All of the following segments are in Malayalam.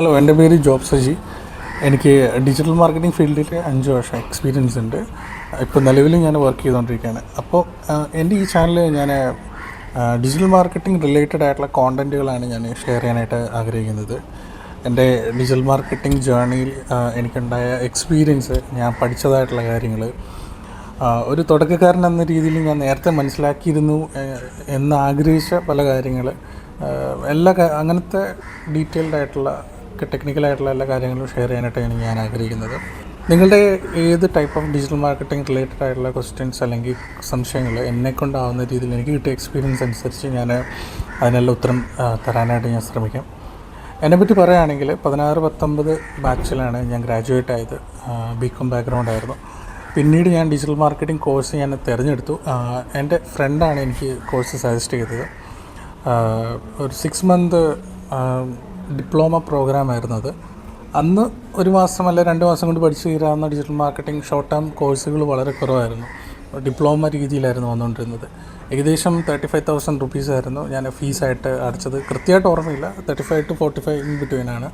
ഹലോ, എൻ്റെ പേര് ജോബ് സജി. എനിക്ക് ഡിജിറ്റൽ മാർക്കറ്റിംഗ് ഫീൽഡിൽ 5 വർഷം എക്സ്പീരിയൻസ് ഉണ്ട്. ഇപ്പോൾ നിലവിൽ ഞാൻ വർക്ക് ചെയ്തുകൊണ്ടിരിക്കുകയാണ്. അപ്പോൾ എൻ്റെ ഈ ചാനലിൽ ഞാൻ ഡിജിറ്റൽ മാർക്കറ്റിംഗ് റിലേറ്റഡ് ആയിട്ടുള്ള കോണ്ടൻറ്റുകളാണ് ഞാൻ ഷെയർ ചെയ്യാനായിട്ട് ആഗ്രഹിക്കുന്നത്. എൻ്റെ ഡിജിറ്റൽ മാർക്കറ്റിംഗ് ജേർണിയിൽ എനിക്കുണ്ടായ എക്സ്പീരിയൻസ്, ഞാൻ പഠിച്ചതായിട്ടുള്ള കാര്യങ്ങൾ, ഒരു തുടക്കക്കാരൻ എന്ന രീതിയിൽ ഞാൻ നേരത്തെ മനസ്സിലാക്കിയിരുന്നു എന്നാഗ്രഹിച്ച പല കാര്യങ്ങൾ, അങ്ങനത്തെ ഡീറ്റെയിൽഡ് ആയിട്ടുള്ള ടെക്നിക്കലായിട്ടുള്ള എല്ലാ കാര്യങ്ങളും ഷെയർ ചെയ്യാനായിട്ടാണ് ഞാൻ ആഗ്രഹിക്കുന്നത്. നിങ്ങളുടെ ഏത് type of digital marketing related ആയിട്ടുള്ള ക്വസ്റ്റ്യൻസ് അല്ലെങ്കിൽ സംശയങ്ങൾ എന്നെക്കൊണ്ടാവുന്ന രീതിയിൽ എനിക്ക് കിട്ടിയ എക്സ്പീരിയൻസ് അനുസരിച്ച് ഞാൻ അതിനെല്ലാം ഉത്തരം തരാനായിട്ട് ഞാൻ ശ്രമിക്കാം. എന്നെപ്പറ്റി പറയുകയാണെങ്കിൽ 16-19 ബാച്ചിലാണ് ഞാൻ ഗ്രാജുവേറ്റ് ആയത്. ബികോം ബാക്ക്ഗ്രൗണ്ട് ആയിരുന്നു. പിന്നീട് ഞാൻ ഡിജിറ്റൽ മാർക്കറ്റിംഗ് കോഴ്സ് ഞാൻ തിരഞ്ഞെടുത്തു. എൻ്റെ ഫ്രണ്ടാണ് എനിക്ക് കോഴ്സ് സജസ്റ്റ് ചെയ്തത്. ഒരു 6 മന്ത് ഡിപ്ലോമ പ്രോഗ്രാമായിരുന്നു അത്. അന്ന് 1 മാസം അല്ല 2 മാസം കൊണ്ട് പഠിച്ചു തീരാവുന്ന ഡിജിറ്റൽ മാർക്കറ്റിംഗ് ഷോർട്ട് ടേം കോഴ്സുകൾ വളരെ കുറവായിരുന്നു. ഡിപ്ലോമ രീതിയിലായിരുന്നു വന്നുകൊണ്ടിരുന്നത്. ഏകദേശം 35,000 റുപ്പീസായിരുന്നു ഞാൻ ഫീസായിട്ട് അടച്ചത്. കൃത്യമായിട്ട് ഓർമ്മയില്ല, 35 to 45 ഇൻ ബിറ്റ്വീനാണ്.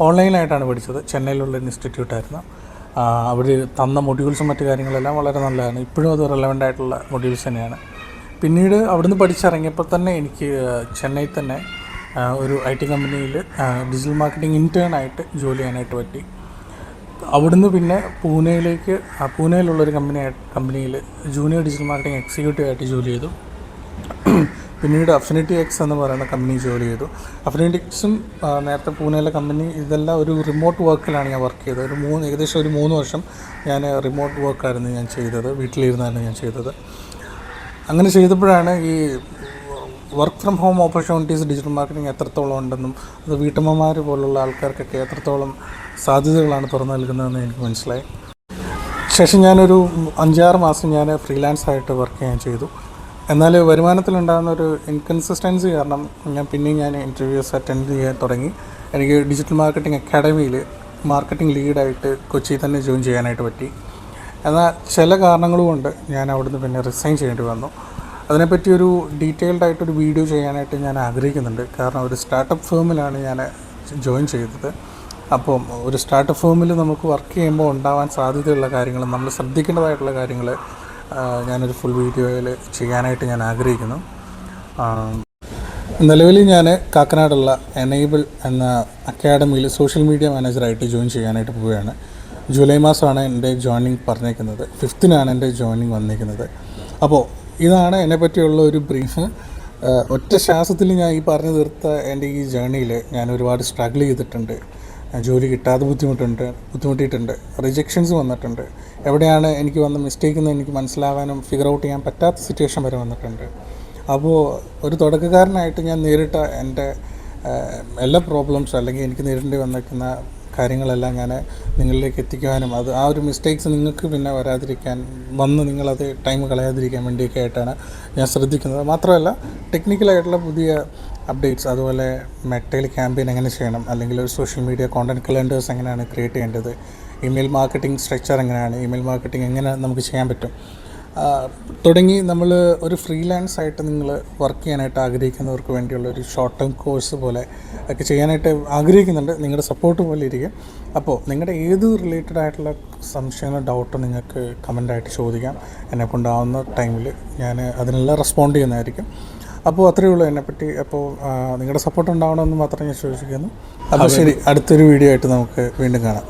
ഓൺലൈനായിട്ടാണ് പഠിച്ചത്. ചെന്നൈയിലുള്ള ഇൻസ്റ്റിറ്റ്യൂട്ടായിരുന്നു. അവർ തന്ന മൊഡ്യൂൾസും മറ്റു കാര്യങ്ങളെല്ലാം വളരെ നല്ലതാണ്. ഇപ്പോഴും അത് റെലവൻ്റ് ആയിട്ടുള്ള മൊഡ്യൂൾസ് തന്നെയാണ്. പിന്നീട് അവിടുന്ന് പഠിച്ചിറങ്ങിയപ്പോൾ തന്നെ എനിക്ക് ചെന്നൈയിൽ തന്നെ ഒരു IT കമ്പനിയിൽ ഡിജിറ്റൽ മാർക്കറ്റിംഗ് ഇൻറ്റേണായിട്ട് ജോലി ചെയ്യാനായിട്ട് പറ്റി. അവിടുന്ന് പിന്നെ പൂനെയിലുള്ളൊരു കമ്പനിയിൽ ജൂനിയർ ഡിജിറ്റൽ മാർക്കറ്റിംഗ് എക്സിക്യൂട്ടീവ് ആയിട്ട് ജോലി ചെയ്തു. പിന്നീട് അഫിനിറ്റി എക്സ് എന്ന് പറയുന്ന കമ്പനി ജോലി ചെയ്തു. അഫിനിറ്റി എക്സും നേരത്തെ പൂനെയിലെ കമ്പനി, ഇതെല്ലാം ഒരു റിമോട്ട് വർക്കിലാണ് ഞാൻ വർക്ക് ചെയ്തത്. ഏകദേശം ഒരു 3 വർഷം ഞാൻ റിമോട്ട് വർക്കായിരുന്നു ഞാൻ ചെയ്തത്. വീട്ടിലിരുന്നാണ് ഞാൻ ചെയ്തത്. അങ്ങനെ ചെയ്തപ്പോഴാണ് ഈ work from home opportunities digital marketing എത്രത്തോളം ഉണ്ടെന്നും അത് വീട്ടമ്മമാർ പോലുള്ള ആൾക്കാർക്കൊക്കെ എത്രത്തോളം സാധ്യതകളാണ് തുറന്നു നൽകുന്നതെന്ന് എനിക്ക് മനസ്സിലായി. ശേഷം ഞാനൊരു 5-6 മാസം ഞാൻ ഫ്രീലാൻസ് ആയിട്ട് വർക്ക് ചെയ്യാൻ ചെയ്തു. എന്നാൽ വരുമാനത്തിലുണ്ടാകുന്ന ഒരു ഇൻകൺസിസ്റ്റൻസി കാരണം ഞാൻ ഇൻ്റർവ്യൂസ് അറ്റൻഡ് ചെയ്യാൻ തുടങ്ങി. എനിക്ക് ഡിജിറ്റൽ മാർക്കറ്റിംഗ് അക്കാഡമിയിൽ മാർക്കറ്റിംഗ് ലീഡായിട്ട് കൊച്ചിയിൽ തന്നെ ജോയിൻ ചെയ്യാനായിട്ട് പറ്റി. എന്നാൽ ചില കാരണങ്ങൾ കൊണ്ട് ഞാൻ അവിടുന്ന് പിന്നെ റിസൈൻ ചെയ്യേണ്ടി വന്നു. അതിനെപ്പറ്റി ഒരു ഡീറ്റെയിൽഡ് ആയിട്ടൊരു വീഡിയോ ചെയ്യാനായിട്ട് ഞാൻ ആഗ്രഹിക്കുന്നുണ്ട്. കാരണം ഒരു സ്റ്റാർട്ടപ്പ് ഫേമിലാണ് ഞാൻ ജോയിൻ ചെയ്തത്. അപ്പം ഒരു സ്റ്റാർട്ടപ്പ് ഫേമിൽ നമുക്ക് വർക്ക് ചെയ്യുമ്പോൾ ഉണ്ടാവാൻ സാധ്യതയുള്ള കാര്യങ്ങൾ, നമ്മൾ ശ്രദ്ധിക്കേണ്ടതായിട്ടുള്ള കാര്യങ്ങൾ ഞാനൊരു ഫുൾ വീഡിയോയിൽ ചെയ്യാനായിട്ട് ഞാൻ ആഗ്രഹിക്കുന്നു. നിലവിൽ ഞാൻ കാക്കനാടുള്ള എനേബിൾ എന്ന അക്കാഡമിയിൽ സോഷ്യൽ മീഡിയ മാനേജറായിട്ട് ജോയിൻ ചെയ്യാനായിട്ട് പോവുകയാണ്. ജൂലൈ മാസമാണ് എൻ്റെ ജോയിനിങ് പറഞ്ഞേക്കുന്നത്. 5th എൻ്റെ ജോയിനിങ് വന്നിരിക്കുന്നത്. അപ്പോൾ ഇതാണ് എന്നെപ്പറ്റിയുള്ള ഒരു ബ്രീഫ്. ഒറ്റ ശ്വാസത്തിൽ ഞാൻ ഈ പറഞ്ഞു തീർത്ത എൻ്റെ ഈ ജേർണിയിൽ ഞാൻ ഒരുപാട് സ്ട്രഗിൾ ചെയ്തിട്ടുണ്ട്. ജോലി കിട്ടാതെ ബുദ്ധിമുട്ടിയിട്ടുണ്ട്. റിജക്ഷൻസ് വന്നിട്ടുണ്ട്. എവിടെയാണ് എനിക്ക് വന്ന മിസ്റ്റേക്ക് എന്ന് എനിക്ക് മനസ്സിലാവാനും ഫിഗർ ഔട്ട് ചെയ്യാൻ പറ്റാത്ത സിറ്റുവേഷൻ വരെ വന്നിട്ടുണ്ട്. അപ്പോൾ ഒരു തുടക്കക്കാരനായിട്ട് ഞാൻ നേരിട്ട എൻ്റെ എല്ലാ പ്രോബ്ലംസ് അല്ലെങ്കിൽ എനിക്ക് നേരിടേണ്ടി വന്നിരിക്കുന്ന കാര്യങ്ങളെല്ലാം ഞാൻ നിങ്ങളിലേക്ക് എത്തിക്കുവാനും ആ ഒരു മിസ്റ്റേക്സ് നിങ്ങൾക്ക് പിന്നെ വരാതിരിക്കാൻ നിങ്ങളത് ടൈം കളയാതിരിക്കാൻ വേണ്ടിയൊക്കെ ആയിട്ടാണ് ഞാൻ ശ്രദ്ധിക്കുന്നത്. മാത്രമല്ല ടെക്നിക്കലായിട്ടുള്ള പുതിയ അപ്ഡേറ്റ്സ്, അതുപോലെ മെറ്റയിൽ ക്യാമ്പയിൻ എങ്ങനെ ചെയ്യണം, അല്ലെങ്കിൽ ഒരു സോഷ്യൽ മീഡിയ കോണ്ടൻറ്റ് കലണ്ടേഴ്സ് എങ്ങനെയാണ് ക്രിയേറ്റ് ചെയ്യേണ്ടത്, ഇമെയിൽ മാർക്കറ്റിംഗ് സ്ട്രക്ചർ എങ്ങനെയാണ്, ഇമെയിൽ മാർക്കറ്റിംഗ് എങ്ങനെ നമുക്ക് ചെയ്യാൻ പറ്റും തുടങ്ങി നമ്മൾ ഒരു ഫ്രീലാൻസ് ആയിട്ട് നിങ്ങൾ വർക്ക് ചെയ്യാനായിട്ട് ആഗ്രഹിക്കുന്നവർക്ക് വേണ്ടിയുള്ള ഒരു ഷോർട്ട് ടേം കോഴ്സ് പോലെ ഒക്കെ ചെയ്യാനായിട്ട് ആഗ്രഹിക്കുന്നുണ്ട്. നിങ്ങളുടെ സപ്പോർട്ട് പോലെ ഇരിക്കും. അപ്പോൾ നിങ്ങളുടെ ഏത് റിലേറ്റഡ് ആയിട്ടുള്ള സംശയങ്ങളോ ഡൗട്ടോ നിങ്ങൾക്ക് കമൻ്റായിട്ട് ചോദിക്കാം. എന്നെക്കൊണ്ടാവുന്ന ടൈമിൽ ഞാൻ അതിനെല്ലാം റെസ്പോണ്ട് ചെയ്യുന്നതായിരിക്കും. അപ്പോൾ അത്രയേ ഉള്ളൂ എന്നെപ്പറ്റി. അപ്പോൾ നിങ്ങളുടെ സപ്പോർട്ട് ഉണ്ടാവണമെന്ന് മാത്രം ഞാൻ ചോദിക്കുന്നു. അപ്പോൾ ശരി, അടുത്തൊരു വീഡിയോ ആയിട്ട് നമുക്ക് വീണ്ടും കാണാം.